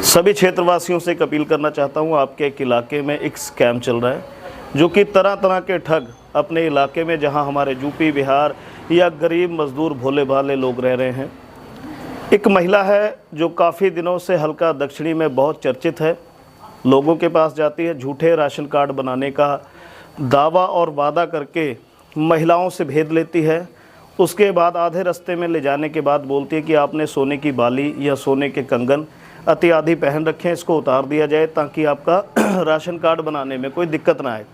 सभी क्षेत्रवासियों से एक अपील करना चाहता हूं, आपके एक इलाके में एक स्कैम चल रहा है जो कि तरह तरह के ठग अपने इलाके में, जहां हमारे यूपी बिहार या गरीब मजदूर भोले भाले लोग रह रहे हैं। एक महिला है जो काफ़ी दिनों से हल्का दक्षिणी में बहुत चर्चित है, लोगों के पास जाती है, झूठे राशन कार्ड बनाने का दावा और वादा करके महिलाओं से भेद लेती है। उसके बाद आधे रास्ते में ले जाने के बाद बोलती है कि आपने सोने की बाली या सोने के कंगन अति आदि पहन रखे हैं, इसको उतार दिया जाए ताकि आपका राशन कार्ड बनाने में कोई दिक्कत ना आए।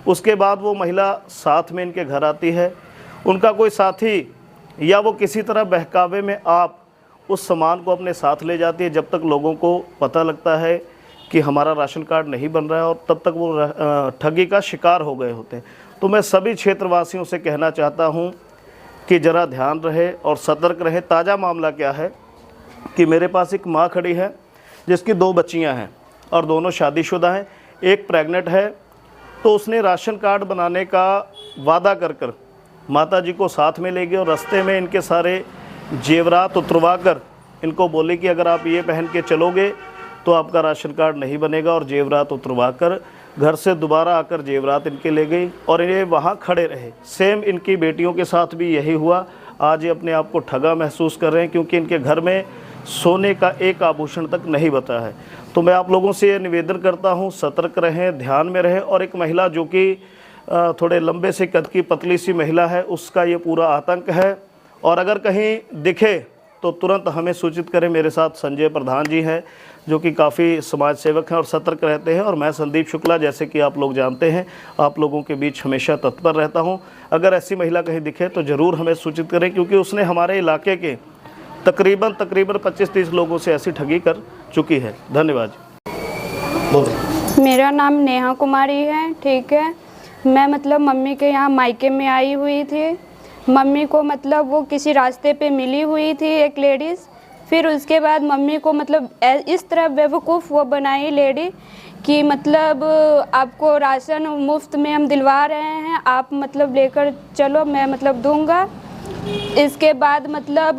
उसके बाद वो महिला साथ में इनके घर आती है, उनका कोई साथी या वो किसी तरह बहकावे में आप उस सामान को अपने साथ ले जाती है, जब तक लोगों को पता लगता है कि हमारा राशन कार्ड नहीं बन रहा है, और तब तक वो ठगी का शिकार हो गए होते हैं। तो मैं सभी क्षेत्रवासियों से कहना चाहता हूं कि ज़रा ध्यान रहे और सतर्क रहे। ताज़ा मामला क्या है कि मेरे पास एक माँ खड़ी है जिसकी 2 बच्चियां हैं और दोनों शादीशुदा हैं, एक प्रेग्नेंट है। तो उसने राशन कार्ड बनाने का वादा कर माता जी को साथ में ले गई और रास्ते में इनके सारे जेवरात उतरवा कर इनको बोले कि अगर आप ये पहन के चलोगे तो आपका राशन कार्ड नहीं बनेगा, और जेवरात उतरवा कर घर से दोबारा आकर जेवरात इनके ले गई और ये वहाँ खड़े रहे। सेम इनकी बेटियों के साथ भी यही हुआ। आज ये अपने आप को ठगा महसूस कर रहे हैं क्योंकि इनके घर में सोने का एक आभूषण तक नहीं बचा है। तो मैं आप लोगों से ये निवेदन करता हूँ, सतर्क रहें, ध्यान में रहें। और एक महिला जो कि थोड़े लंबे से कद की पतली सी महिला है, उसका ये पूरा आतंक है, और अगर कहीं दिखे तो तुरंत हमें सूचित करें। मेरे साथ संजय प्रधान जी हैं जो कि काफ़ी समाज सेवक हैं और सतर्क रहते हैं, और मैं संदीप शुक्ला, जैसे कि आप लोग जानते हैं, आप लोगों के बीच हमेशा तत्पर रहता हूं। अगर ऐसी महिला कहीं दिखे तो ज़रूर हमें सूचित करें, क्योंकि उसने हमारे इलाके के तकरीबन 25-30 लोगों से ऐसी ठगी कर चुकी है। धन्यवाद। मेरा नाम नेहा कुमारी है, ठीक है। मैं मम्मी के यहाँ मायके में आई हुई थी। मम्मी को वो किसी रास्ते पे मिली हुई थी एक लेडीज़। फिर उसके बाद मम्मी को इस तरह बेवकूफ़ वो बनाई लेडी कि आपको राशन मुफ्त में हम दिलवा रहे हैं, आप लेकर चलो, मैं दूंगा। इसके बाद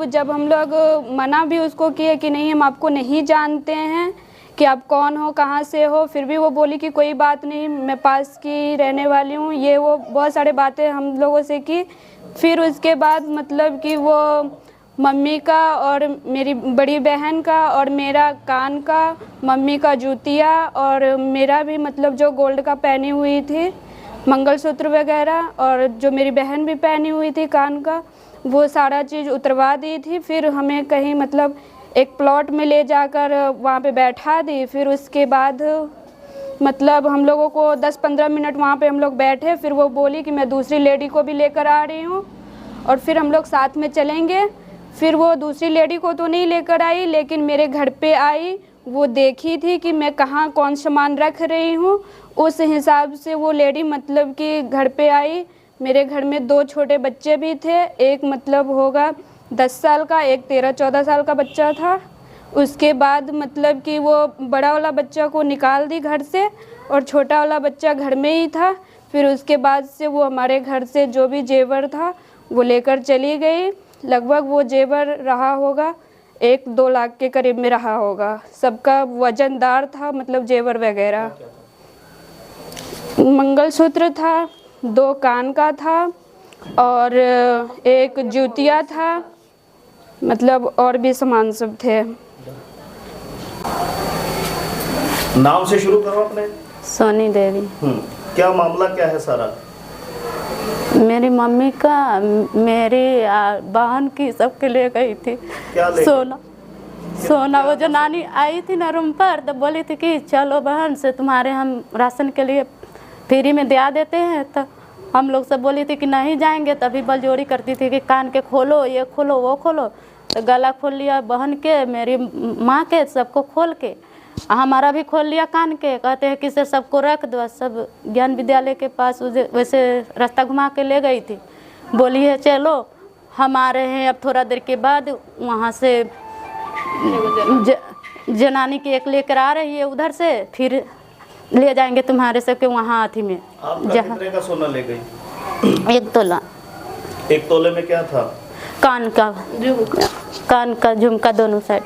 जब हम लोग मना भी उसको किए कि नहीं, हम आपको नहीं जानते हैं कि आप कौन हो, कहाँ से हो, फिर भी वो बोली कि कोई बात नहीं, मैं पास की रहने वाली हूँ, ये वो बहुत सारे बातें हम लोगों से की। फिर उसके बाद कि वो मम्मी का और मेरी बड़ी बहन का और मेरा कान का, मम्मी का जूतिया और मेरा भी जो गोल्ड का पहनी हुई थी, मंगलसूत्र वगैरह, और जो मेरी बहन भी पहनी हुई थी कान का, वो सारा चीज़ उतरवा दी थी। फिर हमें कहीं एक प्लॉट में ले जाकर वहाँ पे बैठा दी। फिर उसके बाद हम लोगों को 10-15 मिनट वहाँ पे हम लोग बैठे। फिर वो बोली कि मैं दूसरी लेडी को भी लेकर आ रही हूँ और फिर हम लोग साथ में चलेंगे। फिर वो दूसरी लेडी को तो नहीं लेकर आई, लेकिन मेरे घर पे आई। वो देखी थी कि मैं कहाँ कौन सामान रख रही हूँ, उस हिसाब से वो लेडी कि घर पे आई। मेरे घर में 2 छोटे बच्चे भी थे, एक होगा 10 साल का, एक 13-14 साल का बच्चा था। उसके बाद कि वो बड़ा वाला बच्चा को निकाल दी घर से और छोटा वाला बच्चा घर में ही था। फिर उसके बाद से वो हमारे घर से जो भी जेवर था वो लेकर चली गई। लगभग वो जेवर रहा होगा 1-2 लाख के करीब में रहा होगा। सबका वजनदार था, जेवर वगैरह। मंगलसूत्र था, 2 कान का था और एक जूतिया था, और भी सामान सब थे। नाम से शुरू करो अपने। सोनी देवी। क्या मामला क्या है सारा? मेरी मम्मी का मेरी बहन की सबके ले गई थी। क्या ले? सोना वो जो नानी आई थी ना रूम पर, तो बोली थी कि चलो बहन से तुम्हारे हम राशन के लिए फ्री में दिया देते हैं। तो हम लोग सब बोली थी कि नहीं जाएंगे। तभी बलजोरी करती थी कि कान के खोलो, ये खोलो, वो खोलो। तो गला खोल लिया बहन के, मेरी माँ के, सबको खोल के, हमारा भी खोल लिया कान के। कहते हैं कि से सबको रख दो। सब ज्ञान विद्यालय के पास वैसे रास्ता घुमा के ले गई थी। बोली है चलो हम आ रहे हैं। अब थोड़ा देर के बाद वहाँ से जनानी की एक लेकर आ रही है उधर से, फिर ले जाएंगे तुम्हारे सबके वहाँ अथी में। जहाँ कितने का सोना ले गई? 1 तोला। 1 तोले में क्या था? कान का झुमका दोनों साइड।